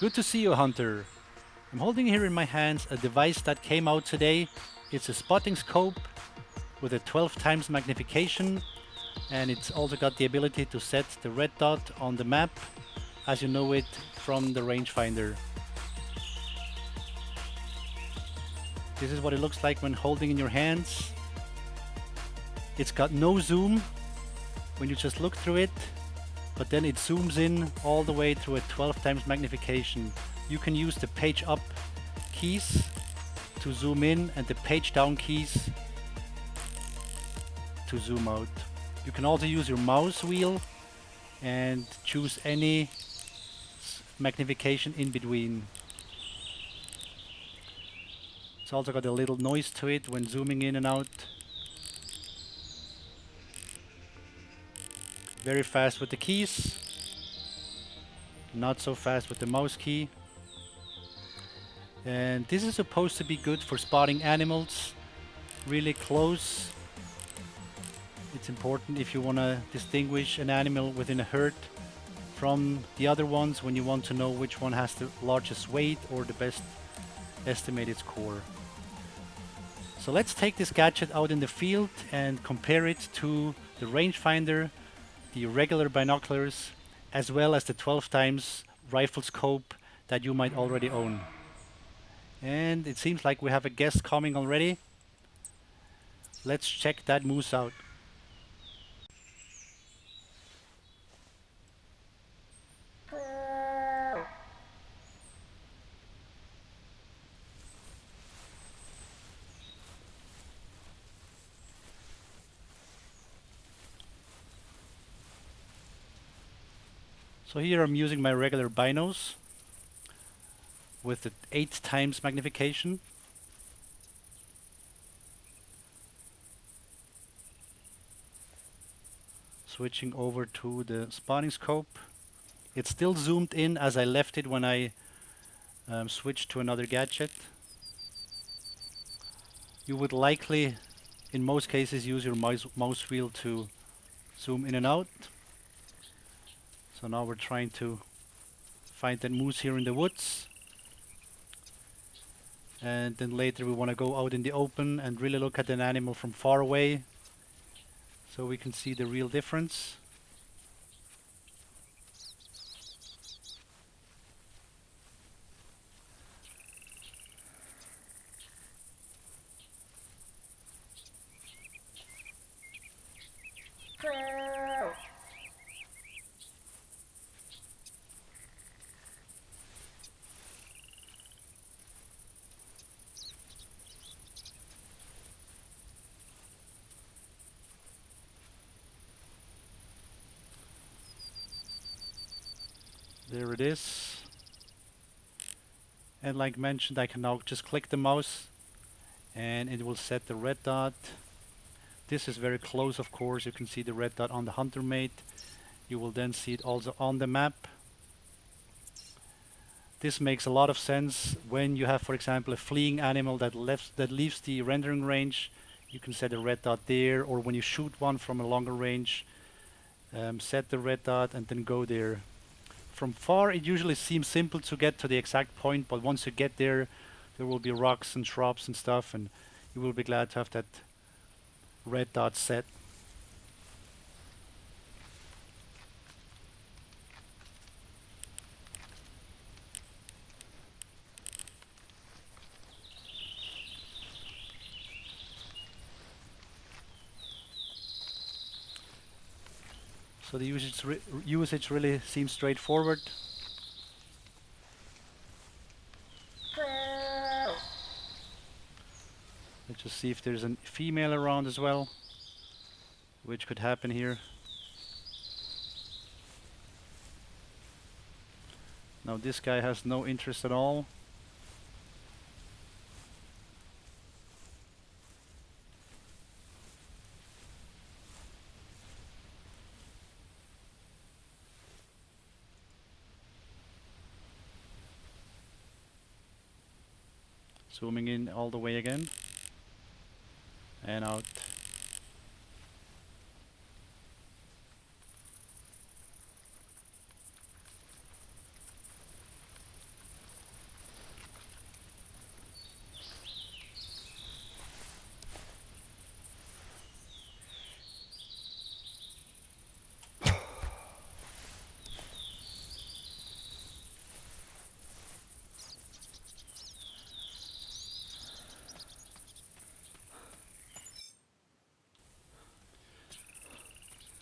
Good to see you, Hunter. I'm holding here in my hands a device that came out today. It's a spotting scope with a 12 times magnification, and it's also got the ability to set the red dot on the map as you know it from the rangefinder. This is what it looks like when holding in your hands. It's got no zoom when you just look through it, but then it zooms in all the way through a 12 times magnification. You can use the page up keys to zoom in and the page down keys to zoom out. You can also use your mouse wheel and choose any magnification in between. It's also got a little noise to it when zooming in and out. Very fast with the keys, not so fast with the mouse key. And this is supposed to be good for spotting animals really close. It's important if you want to distinguish an animal within a herd from the other ones when you want to know which one has the largest weight or the best estimated score. So let's take this gadget out in the field and compare it to the rangefinder, the regular binoculars, as well as the 12 times rifle scope that you might already own. And it seems like we have a guest coming already. Let's check that moose out. So here I'm using my regular binos with the 8 times magnification. Switching over to the spotting scope. It's still zoomed in as I left it when I switched to another gadget. You would likely, in most cases, use your mouse wheel to zoom in and out. So now we're trying to find that moose here in the woods. And then later we want to go out in the open and really look at an animal from far away so we can see the real difference. There it is. And like mentioned, I can now just click the mouse and it will set the red dot. This is very close, of course. You can see the red dot on the hunter mate. You will then see it also on the map. This makes a lot of sense when you have, for example, a fleeing animal that leaves the rendering range. You can set a red dot there, or when you shoot one from a longer range, set the red dot and then go there. From far, it usually seems simple to get to the exact point, but once you get there, there will be rocks and shrubs and stuff, and you will be glad to have that red dot set. So the usage really seems straightforward. Let's just see if there's a female around as well, which could happen here. Now this guy has no interest at all. Zooming in all the way again. And out.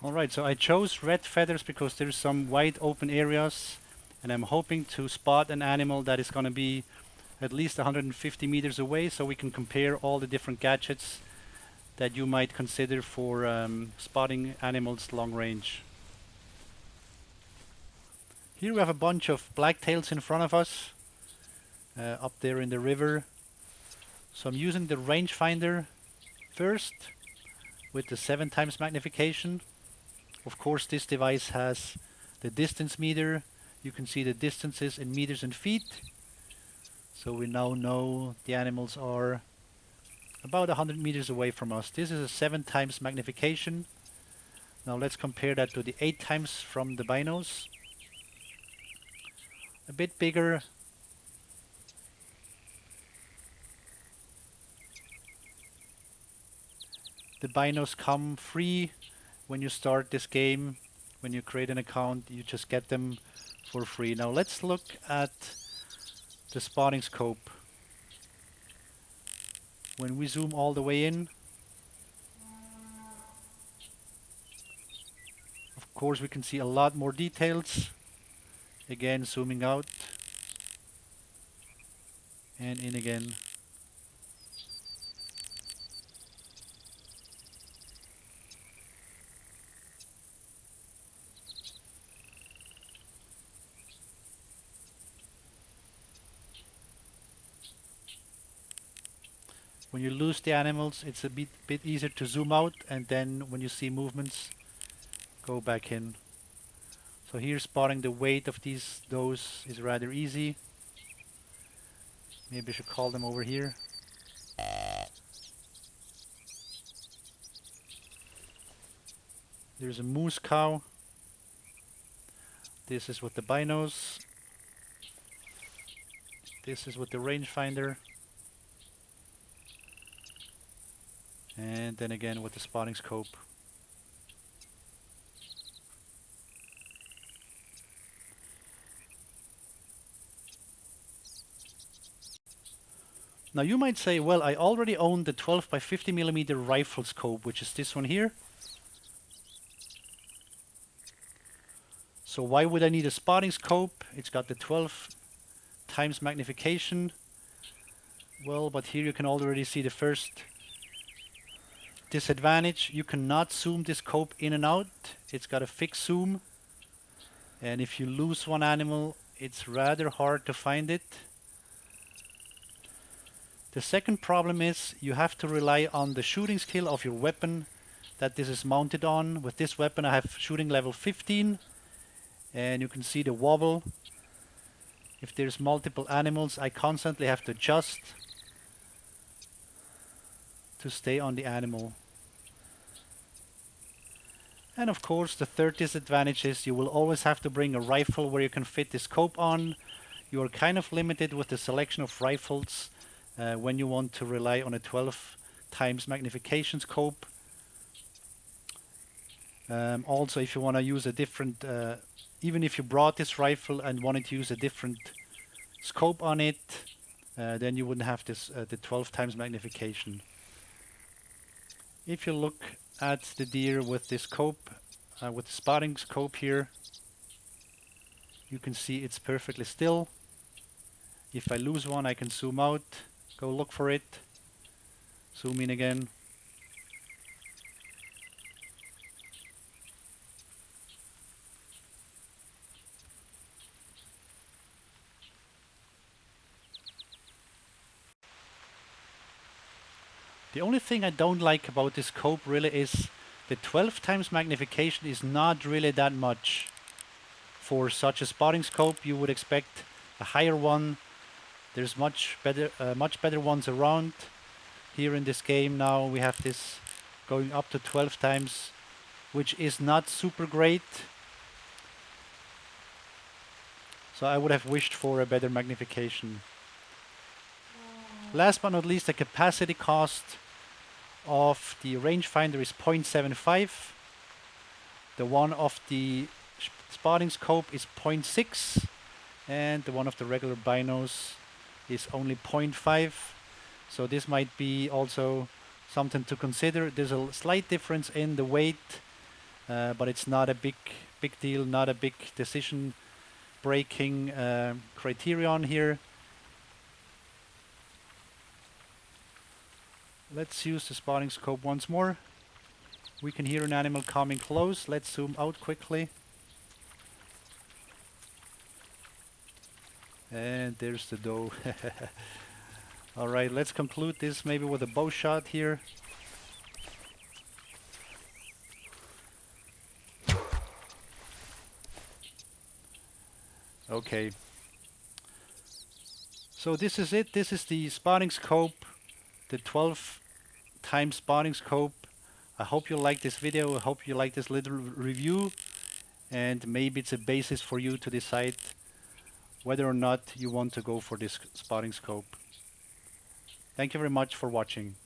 Alright, so I chose red feathers because there's some wide open areas and I'm hoping to spot an animal that is going to be at least 150 meters away, so we can compare all the different gadgets that you might consider for spotting animals long range. Here we have a bunch of blacktails in front of us, up there in the river. So I'm using the rangefinder first with the 7 times magnification. Of course, this device has the distance meter. You can see the distances in meters and feet. So we now know the animals are about 100 meters away from us. This is a 7 times magnification. Now let's compare that to the 8 times from the binos. A bit bigger. The binos come free when you start this game. When you create an account, you just get them for free. Now let's look at the spotting scope. When we zoom all the way in, of course we can see a lot more details. Again, zooming out and in again. When you lose the animals, it's a bit easier to zoom out, and then when you see movements, go back in. So here spotting the weight of those is rather easy. Maybe I should call them over here. There's a moose cow. This is with the binos. This is with the rangefinder. And then again with the spotting scope. Now you might say, well, I already own the 12 by 50 millimeter rifle scope, which is this one here. So why would I need a spotting scope? It's got the 12 times magnification. Well, but here you can already see the first disadvantage. You cannot zoom this scope in and out. It's got a fixed zoom. And if you lose one animal, it's rather hard to find it. The second problem is you have to rely on the shooting skill of your weapon that this is mounted on. With this weapon I have shooting level 15, and you can see the wobble. If there's multiple animals, I constantly have to adjust to stay on the animal. And of course the third disadvantage is you will always have to bring a rifle where you can fit the scope on. You are kind of limited with the selection of rifles when you want to rely on a 12 times magnification scope. Also, if you want to use a different, even if you brought this rifle and wanted to use a different scope on it, then you wouldn't have this the 12 times magnification. If you look at the deer with this scope, with the spotting scope here, you can see it's perfectly still. If I lose one, I can zoom out, go look for it, zoom in again. The only thing I don't like about this scope really is the 12 times magnification is not really that much. For such a spotting scope, you would expect a higher one. There's much better ones around. Here in this game now we have this going up to 12 times, which is not super great. So I would have wished for a better magnification. Last but not least, the capacity cost of the rangefinder is 0.75. The one of the spotting scope is 0.6, and the one of the regular binos is only 0.5. So this might be also something to consider. There's a slight difference in the weight but it's not a big deal, not a big decision breaking criterion here. Let's use the spotting scope once more. We can hear an animal coming close. Let's zoom out quickly. And there's the doe. Alright, let's conclude this maybe with a bow shot here. Okay. So this is it. This is the spotting scope, the 12 times spotting scope. I hope you like this video. I hope you like this little review, and maybe it's a basis for you to decide whether or not you want to go for this spotting scope. Thank you very much for watching.